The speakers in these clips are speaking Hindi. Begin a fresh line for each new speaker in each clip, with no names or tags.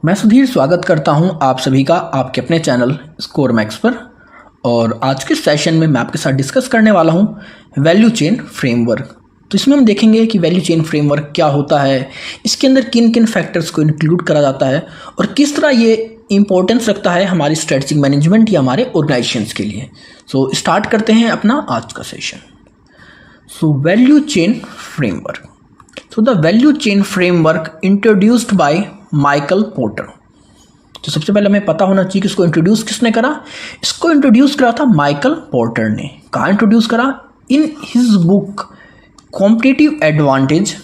मैं सुधीर स्वागत करता हूं आप सभी का आपके अपने चैनल स्कोर मैक्स पर। और आज के सेशन में मैं आपके साथ डिस्कस करने वाला हूं वैल्यू चेन फ्रेमवर्क। तो इसमें हम देखेंगे कि वैल्यू चेन फ्रेमवर्क क्या होता है, इसके अंदर किन किन फैक्टर्स को इंक्लूड करा जाता है और किस तरह ये इंपॉर्टेंस रखता है हमारी स्ट्रेटजिक मैनेजमेंट या हमारे ऑर्गेनाइजेशंस के लिए। सो स्टार्ट करते हैं अपना आज का session. So value chain framework. So the value chain framework introduced by Michael porter. तो सबसे पहले हमें पता होना चाहिए कि इसको इंट्रोड्यूस किसने करा। इसको इंट्रोड्यूस करा था माइकल पोर्टर ने। कहाँ इंट्रोड्यूस करा? In his book competitive advantage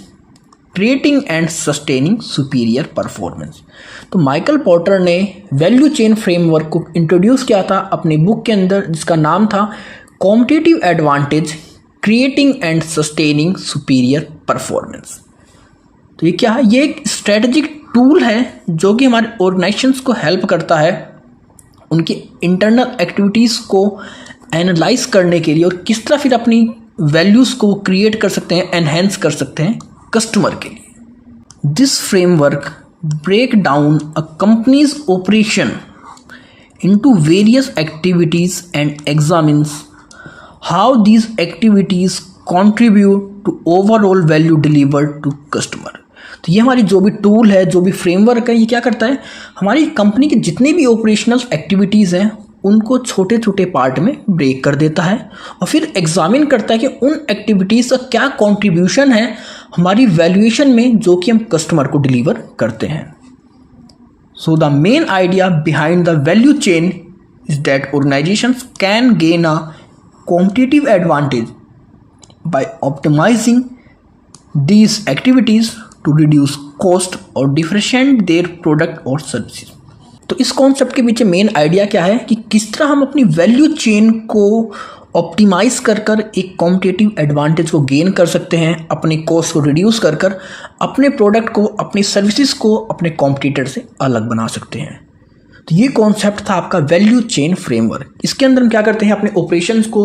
creating and sustaining superior performance. तो माइकल पोर्टर ने वैल्यू चेन फ्रेमवर्क को इंट्रोड्यूस किया था अपनी बुक के अंदर, जिसका नाम था competitive advantage creating and sustaining superior performance. तो ये क्या है? ये एक स्ट्रेटजिक टूल है जो कि हमारे ऑर्गेनाइजेशंस को हेल्प करता है उनकी इंटरनल एक्टिविटीज़ को एनालाइज करने के लिए और किस तरह फिर अपनी वैल्यूज़ को क्रिएट कर सकते हैं, एनहेंस कर सकते हैं कस्टमर के लिए। This framework break down a company's operation into various activities and examines how these activities contribute to overall value delivered to customer। तो ये हमारी जो भी टूल है, जो भी फ्रेमवर्क है, ये क्या करता है, हमारी कंपनी के जितने भी ऑपरेशनल एक्टिविटीज़ हैं उनको छोटे छोटे पार्ट में ब्रेक कर देता है और फिर एग्जामिन करता है कि उन एक्टिविटीज़ का क्या कॉन्ट्रीब्यूशन है हमारी वैल्यूएशन में जो कि हम कस्टमर को डिलीवर करते हैं। So the main idea behind the value chain is that organisations can gain a competitive advantage by optimizing these activities to reduce cost or differentiate their product or services। तो इस कॉन्सेप्ट के पीछे मेन आइडिया क्या है कि किस तरह हम अपनी वैल्यू चेन को ऑप्टिमाइज कर एक कॉम्पिटिटिव एडवांटेज को गेन कर सकते हैं, अपने कॉस्ट को रिड्यूस कर अपने प्रोडक्ट को, अपनी सर्विसेज को अपने कॉम्पिटिटर से अलग बना सकते हैं। तो ये कॉन्सेप्ट था आपका वैल्यू चेन फ्रेमवर्क। इसके अंदर हम क्या करते हैं, अपने ऑपरेशंस को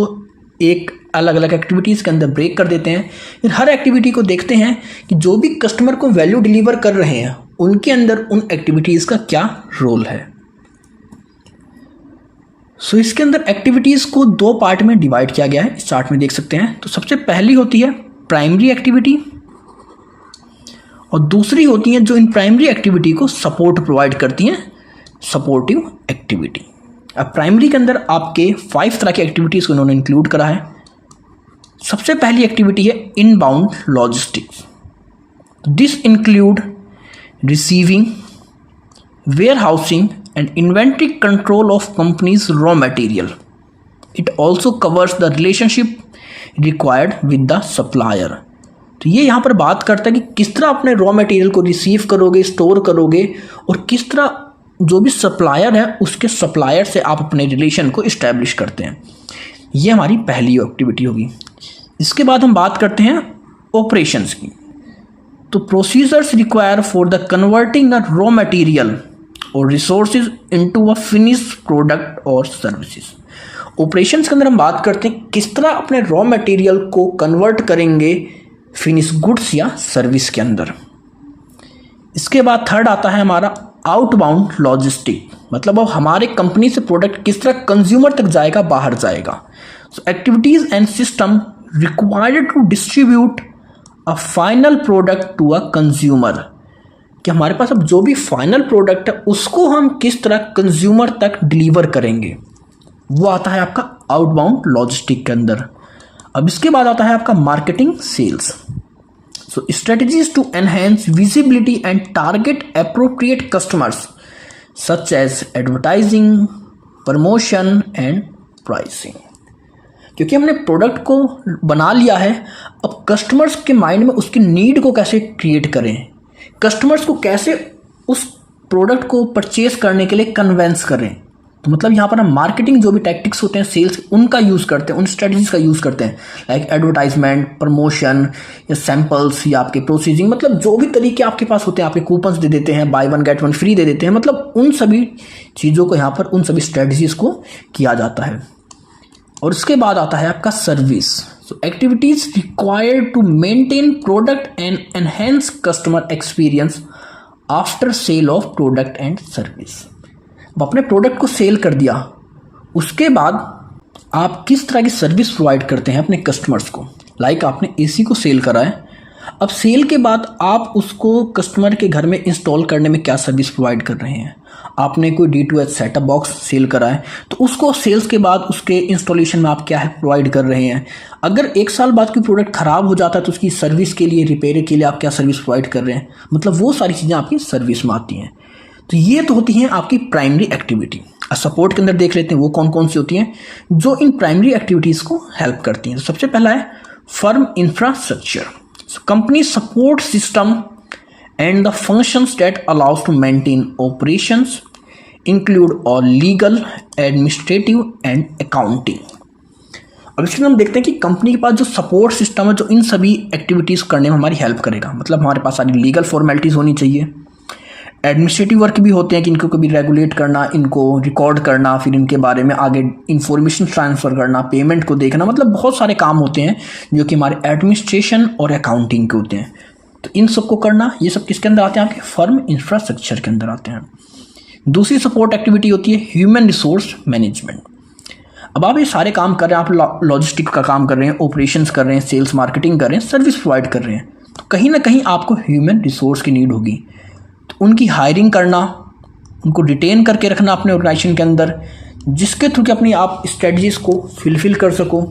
एक अलग अलग एक्टिविटीज़ के अंदर ब्रेक कर देते हैं। फिर हर एक्टिविटी को देखते हैं कि जो भी कस्टमर को वैल्यू डिलीवर कर रहे हैं उनके अंदर उन एक्टिविटीज़ का क्या रोल है। सो इसके अंदर एक्टिविटीज़ को दो पार्ट में डिवाइड किया गया है, इस चार्ट में देख सकते हैं। तो सबसे पहली होती है प्राइमरी एक्टिविटी और दूसरी होती है जो इन प्राइमरी एक्टिविटी को सपोर्ट प्रोवाइड करती हैं, सपोर्टिव एक्टिविटी। अब प्राइमरी के अंदर आपके 5 तरह की एक्टिविटीज़ को इन्होंने इंक्लूड करा है। सबसे पहली एक्टिविटी है inbound logistics. This include receiving, warehousing and inventory control of company's raw material. It also covers the relationship required with the supplier. तो ये यहाँ पर बात करता है कि किस तरह अपने रॉ मटेरियल को रिसीव करोगे, स्टोर करोगे और किस तरह जो भी सप्लायर है उसके सप्लायर से आप अपने रिलेशन को इस्टेब्लिश करते हैं। ये हमारी पहली एक्टिविटी होगी। इसके बाद हम बात करते हैं ऑपरेशंस की। तो procedures require for the converting a raw material और resources into a finished product और सर्विसेज। ऑपरेशंस के अंदर हम बात करते हैं किस तरह अपने रॉ मटेरियल को कन्वर्ट करेंगे फिनिश गुड्स या सर्विस के अंदर। इसके बाद थर्ड आता है हमारा आउटबाउंड लॉजिस्टिक, मतलब अब हमारे कंपनी से प्रोडक्ट किस तरह कंज्यूमर तक जाएगा, बाहर जाएगा। So activities and system required to distribute a final product to a consumer, कि हमारे पास अब जो भी फाइनल प्रोडक्ट है उसको हम किस तरह कंज्यूमर तक डिलीवर करेंगे, वो आता है आपका आउटबाउंड लॉजिस्टिक के अंदर। अब इसके बाद आता है आपका marketing sales. So strategies to enhance visibility and target appropriate customers such as advertising, promotion and pricing। क्योंकि हमने प्रोडक्ट को बना लिया है, अब कस्टमर्स के माइंड में उसकी नीड को कैसे क्रिएट करें, कस्टमर्स को कैसे उस प्रोडक्ट को परचेज करने के लिए कन्वेंस करें। तो मतलब यहाँ पर हम मार्केटिंग जो भी टैक्टिक्स होते हैं सेल्स, उनका यूज़ करते हैं, उन स्ट्रेटजीज का यूज़ करते हैं, लाइक एडवर्टाइजमेंट, प्रमोशन या सैम्पल्स या आपके प्रोसीजिंग, मतलब जो भी तरीके आपके पास होते हैं, आपके कूपन्स दे देते हैं, buy one get one free दे देते हैं, मतलब उन सभी चीज़ों को यहाँ पर उन सभी स्ट्रेटजीज को किया जाता है। और उसके बाद आता है आपका service. So activities required to maintain product and enhance customer experience after sale of product and service. अब आपने प्रोडक्ट को सेल कर दिया, उसके बाद आप किस तरह की सर्विस प्रोवाइड करते हैं अपने कस्टमर्स को। लाइक आपने एसी को सेल करा है, अब सेल के बाद आप उसको कस्टमर के घर में इंस्टॉल करने में क्या सर्विस प्रोवाइड कर रहे हैं। आपने कोई D2H सेटअप बॉक्स सेल करा है, तो उसको सेल्स के बाद उसके इंस्टॉलेशन में आप क्या है प्रोवाइड कर रहे हैं। अगर 1 साल बाद कोई प्रोडक्ट ख़राब हो जाता है तो उसकी सर्विस के लिए, रिपेयर के लिए आप क्या सर्विस प्रोवाइड कर रहे हैं। मतलब वो सारी चीज़ें आपकी सर्विस में आती हैं। तो ये तो होती हैं आपकी प्राइमरी एक्टिविटी। सपोर्ट के अंदर देख लेते हैं वो कौन कौन सी होती हैं जो इन प्राइमरी एक्टिविटीज़ को हेल्प करती हैं। तो सबसे पहला है firm infrastructure. Company support system and the functions that allows to maintain operations include all legal, administrative and accounting। अब इसके हम देखते हैं कि कंपनी के पास जो सपोर्ट सिस्टम है जो इन सभी एक्टिविटीज़ करने में हमारी हेल्प करेगा। मतलब हमारे पास सारी लीगल फॉर्मेलिटीज़ होनी चाहिए, एडमिनिस्ट्रेटिव वर्क भी होते हैं कि इनको कभी रेगुलेट करना, इनको रिकॉर्ड करना, फिर इनके बारे में आगे इंफॉर्मेशन ट्रांसफ़र करना, पेमेंट को देखना। मतलब बहुत सारे काम होते हैं जो कि हमारे एडमिनिस्ट्रेशन और अकाउंटिंग के होते हैं। तो इन सब को करना, ये सब किसके अंदर आते हैं, आपके फर्म इंफ्रास्ट्रक्चर के अंदर आते हैं। दूसरी सपोर्ट एक्टिविटी होती है ह्यूमन रिसोर्स मैनेजमेंट। अब आप ये सारे काम कर रहे हैं, आप लॉजिस्टिक का काम कर रहे हैं, ऑपरेशंस कर रहे हैं, सेल्स मार्केटिंग कर रहे हैं, सर्विस प्रोवाइड कर रहे हैं, तो कहीं ना कहीं आपको ह्यूमन रिसोर्स की नीड होगी। तो उनकी हायरिंग करना, उनको रिटेन करके रखना अपने ऑर्गेनाइजेशन के अंदर, जिसके थ्रू कि अपनी आप स्ट्रेटजीज को फुलफिल कर सको,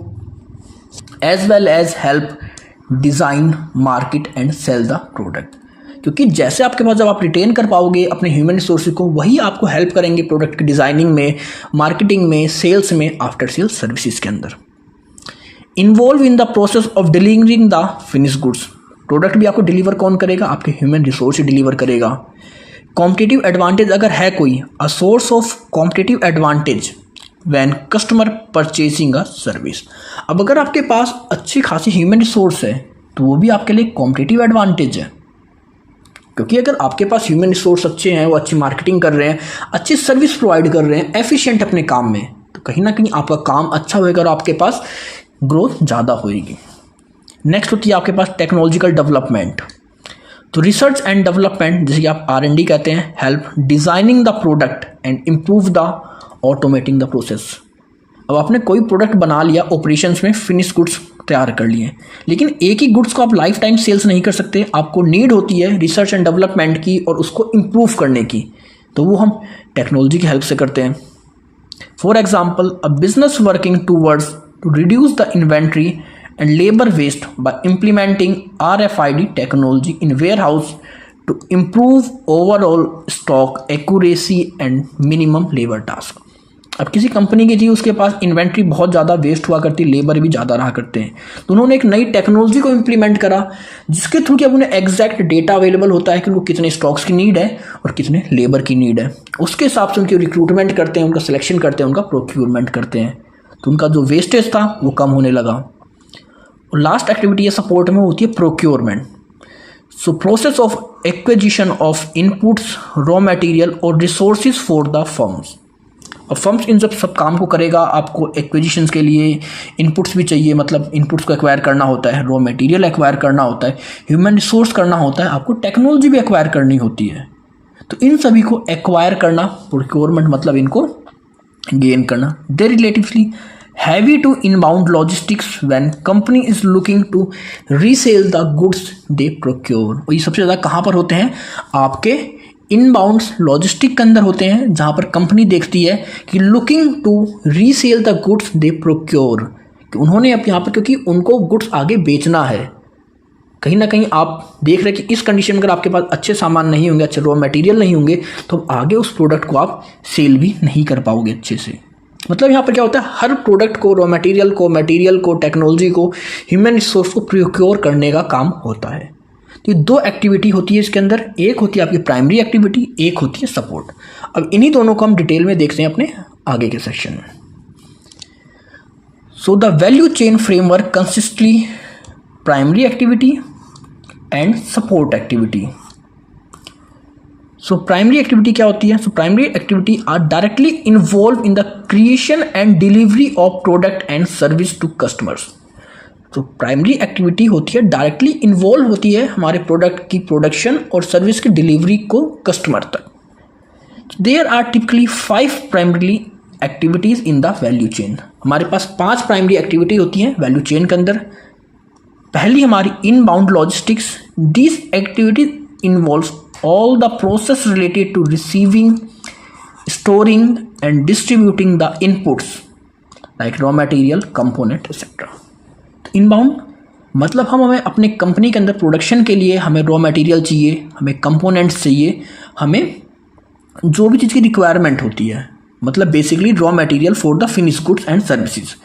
as well as help design, market and sell the product. क्योंकि जैसे आपके पास जब आप रिटेन कर पाओगे अपने ह्यूमन रिसोर्स को, वही आपको हेल्प करेंगे प्रोडक्ट की डिज़ाइनिंग में, मार्केटिंग में, सेल्स में, आफ्टर सेल्स सर्विसेज के अंदर। Involve in the process of delivering the finish goods. Product भी आपको डिलीवर कौन करेगा, आपके ह्यूमन रिसोर्स ही डिलीवर करेगा। कॉम्पिटिटिव एडवांटेज अगर है कोई, a source of competitive advantage when customer purchasing a service. अब अगर आपके पास अच्छी खासी ह्यूमन रिसोर्स है तो वो भी आपके लिए कॉम्पिटिटिव एडवांटेज है। क्योंकि अगर आपके पास ह्यूमन रिसोर्स अच्छे हैं, वो अच्छी मार्केटिंग कर रहे हैं, अच्छी सर्विस प्रोवाइड कर रहे हैं, एफिशिएंट अपने काम में, तो कहीं ना कहीं आपका काम अच्छा होएगा और आपके पास ग्रोथ ज़्यादा होएगी। नेक्स्ट होती है आपके पास टेक्नोलॉजिकल डेवलपमेंट। तो रिसर्च एंड डेवलपमेंट, जैसे कि आप R&D कहते हैं, help designing the product and improve the automating the process. अब आपने कोई प्रोडक्ट बना लिया, ऑपरेशंस में फिनिश गुड्स तैयार कर लिए, लेकिन एक ही गुड्स को आप लाइफ टाइम सेल्स नहीं कर सकते। आपको नीड होती है रिसर्च एंड डेवलपमेंट की और उसको इम्प्रूव करने की, तो वो हम टेक्नोलॉजी की हेल्प से करते हैं। For example, a business working towards to reduce the inventory and labour waste by implementing RFID technology in warehouse to improve overall stock accuracy and minimum labour task. अब किसी कंपनी की थी, उसके पास इन्वेंट्री बहुत ज़्यादा वेस्ट हुआ करती, लेबर भी ज़्यादा रहा करते हैं, तो उन्होंने एक नई टेक्नोलॉजी को इम्प्लीमेंट करा जिसके थ्रू कि अब उन्हें एग्जैक्ट डेटा अवेलेबल होता है कि उनको कितने स्टॉक्स की नीड है और कितने लेबर की नीड है। उसके हिसाब से उनकी रिक्रूटमेंट करते हैं, उनका सिलेक्शन करते हैं, उनका प्रोक्यूरमेंट करते हैं, तो उनका जो वेस्टेज था वो कम होने लगा। और लास्ट एक्टिविटी है सपोर्ट में होती है procurement. So process of acquisition of inputs, raw material और रिसोर्सेज फॉर द फर्म्स। अब फर्म्स इन सब काम को करेगा। आपको एक्विजिशंस के लिए इनपुट्स भी चाहिए, मतलब इनपुट्स को एक्वायर करना होता है, रॉ मटेरियल एक्वायर करना होता है, ह्यूमन रिसोर्स करना होता है, आपको टेक्नोलॉजी भी एक्वायर करनी होती है। तो इन सभी को एक्वायर करना, प्रोक्योरमेंट मतलब इनको गेन करना। They relatively heavy to inbound logistics when company is looking to resell the goods they procure. और ये सबसे ज़्यादा कहाँ पर होते हैं, आपके इनबाउंड्स लॉजिस्टिक के अंदर होते हैं, जहाँ पर कंपनी देखती है कि looking to resell the goods they procure, कि उन्होंने अब यहाँ पर, क्योंकि उनको गुड्स आगे बेचना है। कहीं ना कहीं आप देख रहे हैं कि इस कंडीशन में अगर आपके पास अच्छे सामान नहीं होंगे, अच्छे रॉ मटेरियल नहीं होंगे, तो आगे उस प्रोडक्ट को आप सेल भी नहीं कर पाओगे अच्छे से। मतलब यहाँ पर क्या होता है, हर प्रोडक्ट को, रॉ मटेरियल को, टेक्नोलॉजी को, ह्यूमन रिसोर्स को प्रोक्योर करने का काम होता है। तो ये 2 एक्टिविटी होती है इसके अंदर, एक होती है आपकी प्राइमरी एक्टिविटी, एक होती है सपोर्ट। अब इन्हीं दोनों को हम डिटेल में देखते हैं अपने आगे के सेक्शन में। So the value chain framework consistently primary activity and support activity. So primary activity क्या होती है, so primary activity are directly involve in the creation and delivery of product and service to customers. तो प्राइमरी एक्टिविटी होती है डायरेक्टली इन्वॉल्व होती है हमारे प्रोडक्ट की प्रोडक्शन और सर्विस की डिलीवरी को कस्टमर तक। There are typically 5 primary activities in the value chain. हमारे पास 5 प्राइमरी एक्टिविटी होती हैं वैल्यू चेन के अंदर। पहली हमारी inbound logistics. This activity involves all the process related to receiving, storing and distributing the inputs like raw material, component etc. Inbound मतलब हमें अपने कंपनी के अंदर प्रोडक्शन के लिए हमें रॉ मटेरियल चाहिए, हमें कंपोनेंट्स चाहिए, हमें जो भी चीज़ की रिक्वायरमेंट होती है, मतलब basically raw material for the finish goods and services.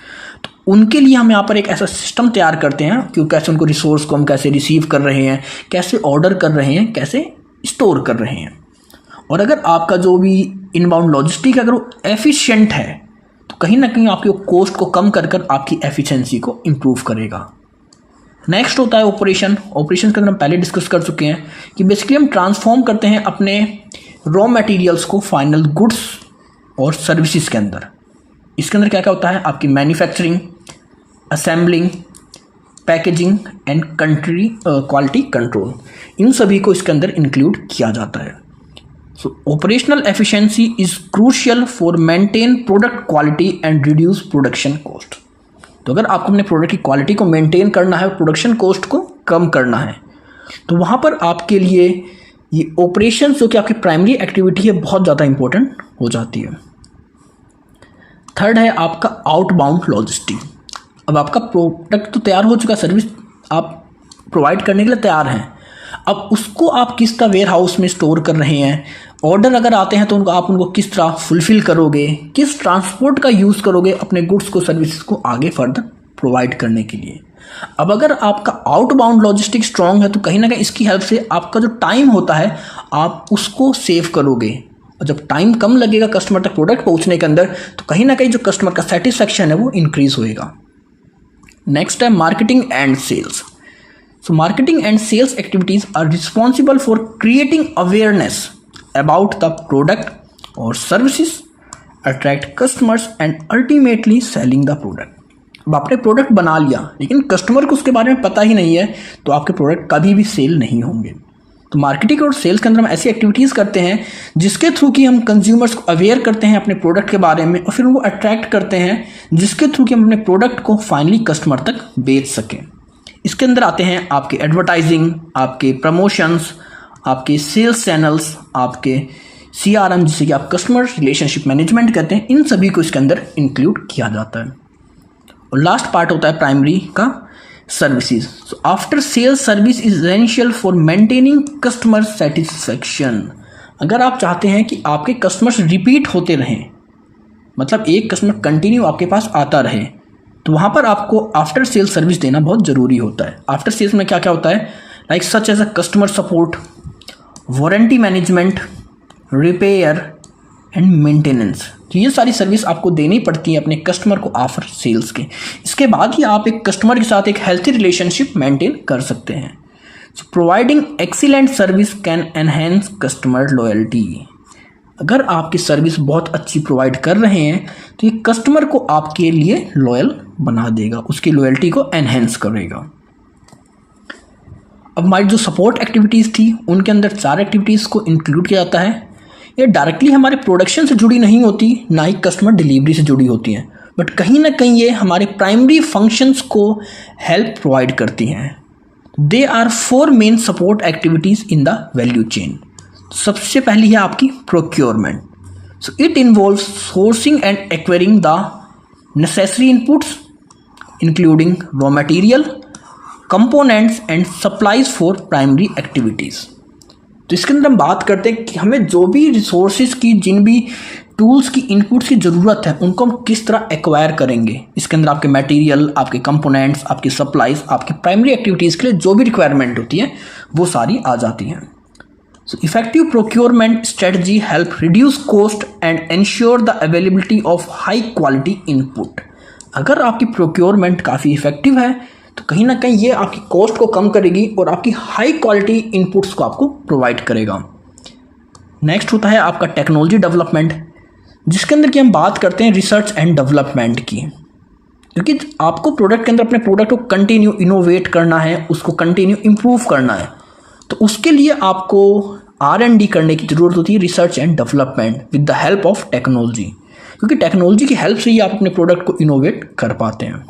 तो उनके लिए हम यहाँ पर एक ऐसा सिस्टम तैयार करते हैं कि कैसे उनको रिसोर्स को हम कैसे रिसीव कर रहे हैं, कैसे ऑर्डर कर रहे हैं, कैसे स्टोर कर रहे हैं। और अगर आपका जो भी इनबाउंड लॉजिस्टिक अगर वो एफिशिएंट है तो कहीं ना कहीं आपके कॉस्ट को कम कर कर आपकी एफिशिएंसी को इम्प्रूव करेगा। नेक्स्ट होता है ऑपरेशन। ऑपरेशन के अंदर हम पहले डिस्कस कर चुके हैं कि बेसिकली हम ट्रांसफॉर्म करते हैं अपने रॉ मटेरियल्स को फाइनल गुड्स और सर्विसेज के अंदर। इसके अंदर क्या क्या होता है, आपकी manufacturing, assembling, packaging and country quality control, इन सभी को इसके अंदर इंक्लूड किया जाता है। So operational efficiency is crucial for maintain product quality and reduce production cost. तो अगर आपको अपने प्रोडक्ट की क्वालिटी को मेंटेन करना है, प्रोडक्शन कॉस्ट को कम करना है, तो वहाँ पर आपके लिए ये ऑपरेशन जो कि आपकी प्राइमरी एक्टिविटी है बहुत ज़्यादा इंपॉर्टेंट हो जाती है। थर्ड है आपका आउटबाउंड लॉजिस्टिक। अब आपका प्रोडक्ट तो तैयार हो चुका, सर्विस आप प्रोवाइड करने के लिए तैयार हैं, अब उसको आप किस तरह वेयर हाउस में स्टोर कर रहे हैं, ऑर्डर अगर आते हैं तो आप उनको किस तरह फुलफिल करोगे, किस ट्रांसपोर्ट का यूज़ करोगे अपने गुड्स को, सर्विसेज को आगे फर्दर प्रोवाइड करने के लिए। अब अगर आपका आउटबाउंड लॉजिस्टिक स्ट्रॉन्ग है तो कहीं ना कहीं इसकी हेल्प से आपका जो टाइम होता है आप उसको सेव करोगे, और जब टाइम कम लगेगा कस्टमर तक प्रोडक्ट पहुँचने के अंदर तो कहीं ना कहीं जो कस्टमर का सेटिस्फैक्शन है वो इंक्रीज़ होएगा। नेक्स्ट है marketing and sales. So marketing and sales activities are responsible for creating awareness about the product or services, attract customers and ultimately selling the product. अब आपने प्रोडक्ट बना लिया लेकिन कस्टमर को उसके बारे में पता ही नहीं है तो आपके प्रोडक्ट कभी भी सेल नहीं होंगे। तो मार्केटिंग और सेल्स के अंदर हम ऐसी एक्टिविटीज़ करते हैं जिसके थ्रू कि हम कंज्यूमर्स को अवेयर करते हैं अपने प्रोडक्ट के बारे में और फिर उनको अट्रैक्ट करते हैं जिसके थ्रू कि हम अपने प्रोडक्ट को फाइनली कस्टमर तक बेच सकें। इसके अंदर आते हैं आपके एडवर्टाइजिंग, आपके प्रमोशंस, आपके सेल्स चैनल्स, आपके CRM जिसे कि आप कस्टमर रिलेशनशिप मैनेजमेंट कहते हैं, इन सभी को इसके अंदर इंक्लूड किया जाता है। और लास्ट पार्ट होता है प्राइमरी का services. So after sales service is essential for maintaining customer satisfaction. अगर आप चाहते हैं कि आपके कस्टमर्स रिपीट होते रहें, मतलब एक कस्टमर कंटिन्यू आपके पास आता रहे, तो वहाँ पर आपको आफ्टर सेल सर्विस देना बहुत ज़रूरी होता है। आफ्टर सेल्स में क्या क्या होता है, like such as a customer support, warranty management, repair and maintenance. तो ये सारी सर्विस आपको देनी पड़ती है अपने कस्टमर को आफ्टर सेल्स के। इसके बाद ही आप एक कस्टमर के साथ एक हेल्थी रिलेशनशिप मेंटेन कर सकते हैं। So providing excellent service can enhance customer loyalty. अगर आपकी सर्विस बहुत अच्छी प्रोवाइड कर रहे हैं तो ये कस्टमर को आपके लिए लॉयल बना देगा, उसकी लॉयल्टी को एनहेंस करेगा। अब हमारी जो सपोर्ट एक्टिविटीज़ थी उनके अंदर 4 एक्टिविटीज़ को इंक्लूड किया जाता है। ये डायरेक्टली हमारे प्रोडक्शन से जुड़ी नहीं होती, ना ही कस्टमर डिलीवरी से जुड़ी होती हैं, बट कहीं ना कहीं ये हमारे प्राइमरी फंक्शंस को हेल्प प्रोवाइड करती हैं। They are 4 main support activities in the value chain. सबसे पहली है आपकी procurement. So it involves sourcing and acquiring the necessary inputs including raw material, components and supplies for primary activities. तो इसके अंदर हम बात करते हैं कि हमें जो भी रिसोर्सेज की, जिन भी टूल्स की, इनपुट्स की ज़रूरत है उनको हम किस तरह एक्वायर करेंगे। इसके अंदर आपके मटेरियल, आपके कंपोनेंट्स, आपकी सप्लाईज, आपकी प्राइमरी एक्टिविटीज़ के लिए जो भी रिक्वायरमेंट होती है वो सारी आ जाती हैं। So effective procurement strategy help reduce cost and ensure the availability of high quality input। अगर आपकी प्रोक्योरमेंट काफ़ी इफेक्टिव है तो कहीं ना कहीं ये आपकी कॉस्ट को कम करेगी और आपकी हाई क्वालिटी इनपुट्स को आपको प्रोवाइड करेगा। नेक्स्ट होता है आपका टेक्नोलॉजी डेवलपमेंट, जिसके अंदर की हम बात करते हैं रिसर्च एंड डेवलपमेंट की। क्योंकि आपको प्रोडक्ट के अंदर अपने प्रोडक्ट को कंटिन्यू इनोवेट करना है, उसको कंटिन्यू इम्प्रूव करना है। तो उसके लिए आपको R&D करने की ज़रूरत होती है, research and development with the help of technology, क्योंकि टेक्नोलॉजी की हेल्प से ही आप अपने प्रोडक्ट को इनोवेट कर पाते हैं।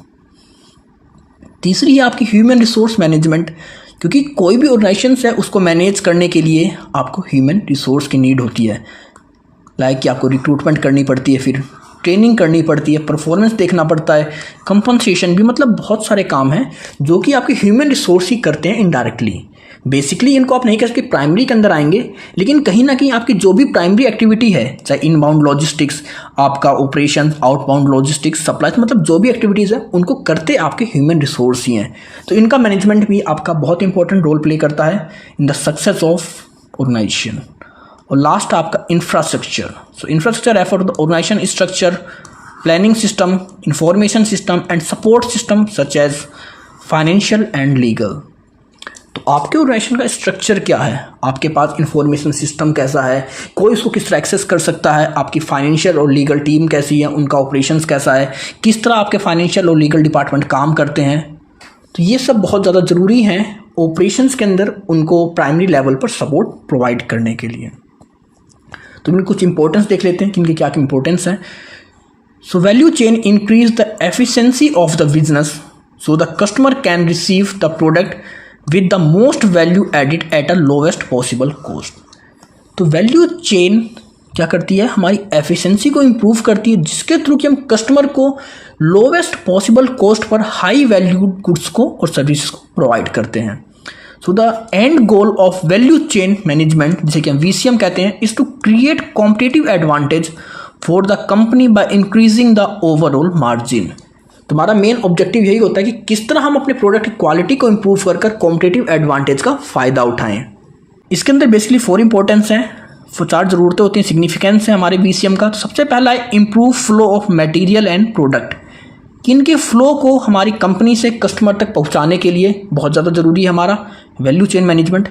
तीसरी है आपकी ह्यूमन रिसोर्स मैनेजमेंट, क्योंकि कोई भी ऑर्गेनाइजेशन है उसको मैनेज करने के लिए आपको ह्यूमन रिसोर्स की नीड होती है। लाइक कि आपको रिक्रूटमेंट करनी पड़ती है, फिर ट्रेनिंग करनी पड़ती है, परफॉर्मेंस देखना पड़ता है, कंपनसेशन भी, मतलब बहुत सारे काम हैं जो कि आपके ह्यूमन रिसोर्स ही करते हैं इनडायरेक्टली। बेसिकली इनको आप नहीं कह सकते प्राइमरी के अंदर आएंगे, लेकिन कहीं ना कहीं आपकी जो भी प्राइमरी एक्टिविटी है, चाहे इनबाउंड लॉजिस्टिक्स, आपका ऑपरेशन, आउटबाउंड लॉजिस्टिक्स, सप्लाई, मतलब जो भी एक्टिविटीज़ है उनको करते आपके ह्यूमन रिसोर्स ही हैं। तो इनका मैनेजमेंट भी आपका बहुत इंपॉर्टेंट रोल प्ले करता है in the success of organisation. और लास्ट आपका infrastructure. So infrastructure refer to the organisation structure, planning system, information system and support system such as financial and legal. तो आपके ऑर्गेनाइजेशन का स्ट्रक्चर क्या है, आपके पास इंफॉर्मेशन सिस्टम कैसा है, कोई उसको किस तरह एक्सेस कर सकता है, आपकी फाइनेंशियल और लीगल टीम कैसी है, उनका ऑपरेशंस कैसा है, किस तरह आपके फाइनेंशियल और लीगल डिपार्टमेंट काम करते हैं। तो ये सब बहुत ज़्यादा ज़रूरी हैं ऑपरेशंस के अंदर उनको प्राइमरी लेवल पर सपोर्ट प्रोवाइड करने के लिए। तो इनमें कुछ इंपॉर्टेंस देख लेते हैं कि इनकी क्या इंपॉर्टेंस है। So value chain increase the efficiency of the business so the customer can receive the product with the most value added at a lowest possible cost. तो वैल्यू चेन क्या करती है, हमारी एफिशिएंसी को इम्प्रूव करती है, जिसके थ्रू कि हम कस्टमर को लोवेस्ट पॉसिबल कॉस्ट पर हाई वैल्यू गुड्स को और सर्विसेज को प्रोवाइड करते हैं। So the end goal of value chain management, जिसे कि हम VCM कहते हैं, is to create competitive advantage for the company by increasing the overall margin. तुम्हारा मेन ऑब्जेक्टिव यही होता है कि किस तरह हम अपने प्रोडक्ट की क्वालिटी को इम्प्रूव कर कॉम्पिटिटिव एडवांटेज का फ़ायदा उठाएं। इसके अंदर बेसिकली 4 इंपॉर्टेंस हैं, 4 ज़रूरतें होती हैं, सिग्निफिकेंस है हमारे VCM का। तो सबसे पहला है improve flow of material and product, कि इनके फ्लो को हमारी कंपनी से कस्टमर तक पहुंचाने के लिए बहुत ज़्यादा ज़रूरी है हमारा वैल्यू चेन मैनेजमेंट।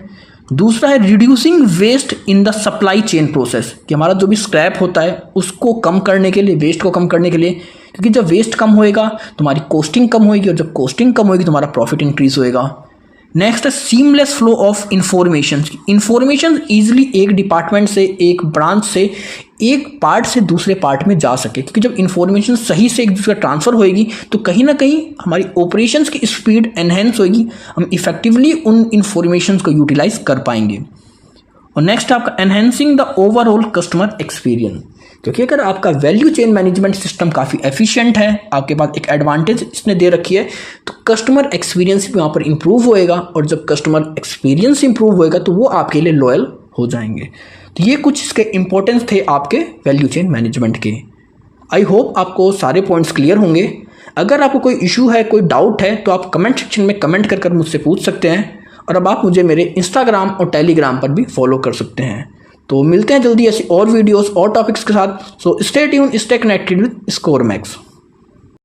दूसरा है reducing waste in the supply chain process, कि हमारा जो भी स्क्रैप होता है उसको कम करने के लिए, वेस्ट को कम करने के लिए, क्योंकि जब वेस्ट कम होएगा तुम्हारी कॉस्टिंग कम होएगी, और जब कॉस्टिंग कम होएगी तुम्हारा प्रॉफिट इंक्रीज होएगा। नेक्स्ट है seamless flow of information, information easily एक डिपार्टमेंट से, एक ब्रांच से, एक पार्ट से दूसरे पार्ट में जा सके, क्योंकि जब इंफॉर्मेशन सही से एक दूसरे ट्रांसफ़र होएगी तो कहीं ना कहीं हमारी ऑपरेशंस की स्पीड एनहेंस होएगी, हम इफेक्टिवली उन इंफॉर्मेशन को यूटिलाइज कर पाएंगे। और नेक्स्ट आपका enhancing the overall customer experience, क्योंकि अगर आपका वैल्यू चेन मैनेजमेंट सिस्टम काफ़ी एफिशिएंट है, आपके पास एक एडवांटेज इसने दे रखी है, तो कस्टमर एक्सपीरियंस भी वहाँ पर इंप्रूव होएगा, और जब कस्टमर एक्सपीरियंस इंप्रूव होएगा तो वो आपके लिए लॉयल हो जाएंगे। तो ये कुछ इसके इंपॉर्टेंस थे आपके वैल्यू चेन मैनेजमेंट के। आई होप आपको सारे पॉइंट्स क्लियर होंगे। अगर आपको कोई इशू है, कोई डाउट है, तो आप कमेंट सेक्शन में कमेंट कर मुझसे पूछ सकते हैं, और अब आप मुझे मेरे इंस्टाग्राम और टेलीग्राम पर भी फॉलो कर सकते हैं। तो मिलते हैं जल्दी ऐसी और वीडियोस और टॉपिक्स के साथ। So stay tune, stay connected with स्कोरमैक्स।